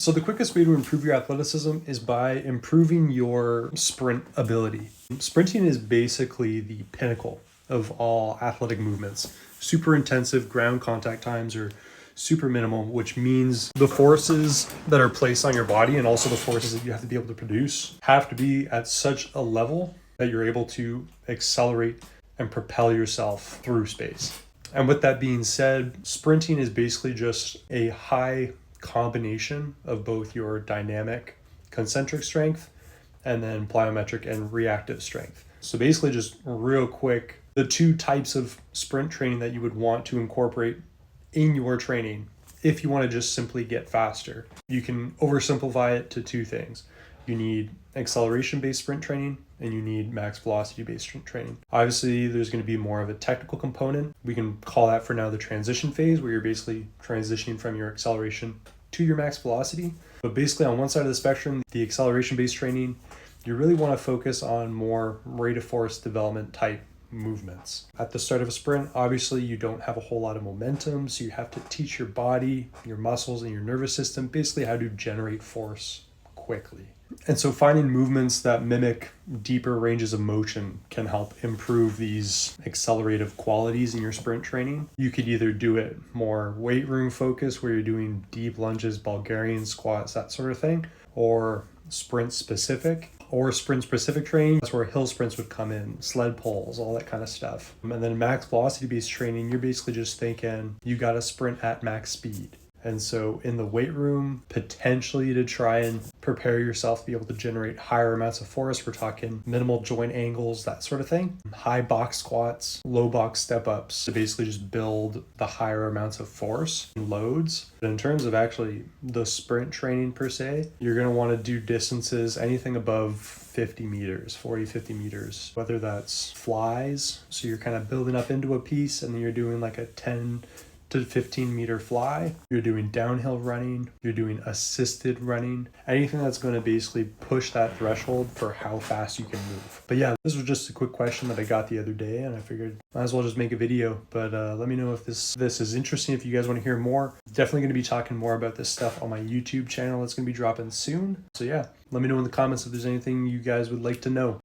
So the quickest way to improve your athleticism is by improving your sprint ability. Sprinting is basically the pinnacle of all athletic movements. Super intensive ground contact times are super minimal, which means the forces that are placed on your body and also the forces that you have to be able to produce have to be at such a level that you're able to accelerate and propel yourself through space. And with that being said, sprinting is basically just a high combination of both your dynamic concentric strength and then plyometric and reactive strength. So basically, just real quick, the two types of sprint training that you would want to incorporate in your training if you want to just simply get faster. You can oversimplify it to two things. You need acceleration-based sprint training and you need max velocity-based sprint training. Obviously, there's going to be more of a technical component. We can call that for now the transition phase, where you're basically transitioning from your acceleration to your max velocity. But basically, on one side of the spectrum, the acceleration-based training, you really want to focus on more rate of force development type movements. At the start of a sprint, obviously you don't have a whole lot of momentum, so you have to teach your body, your muscles, and your nervous system basically how to generate force quickly. And so finding movements that mimic deeper ranges of motion can help improve these accelerative qualities in your sprint training. You could either do it more weight room focused, where you're doing deep lunges, Bulgarian squats, that sort of thing, or sprint specific training. That's where hill sprints would come in, sled pulls, all that kind of stuff. And then max velocity based training, you're basically just thinking you got to sprint at max speed. And so in the weight room, potentially to try and prepare yourself to be able to generate higher amounts of force, we're talking minimal joint angles, that sort of thing. High box squats, low box step ups to basically just build the higher amounts of force and loads. But in terms of actually the sprint training per se, you're going to want to do distances anything above 50 meters, 40, 50 meters, whether that's flies. So you're kind of building up into a piece and then you're doing like a 10 to 15 meter fly, you're doing downhill running, you're doing assisted running, anything that's going to basically push that threshold for how fast you can move. But yeah, this was just a quick question that I got the other day and I figured might as well just make a video. But let me know if this is interesting, if you guys want to hear more. Definitely going to be talking more about this stuff on my YouTube channel. It's going to be dropping soon. So yeah, let me know in the comments if there's anything you guys would like to know.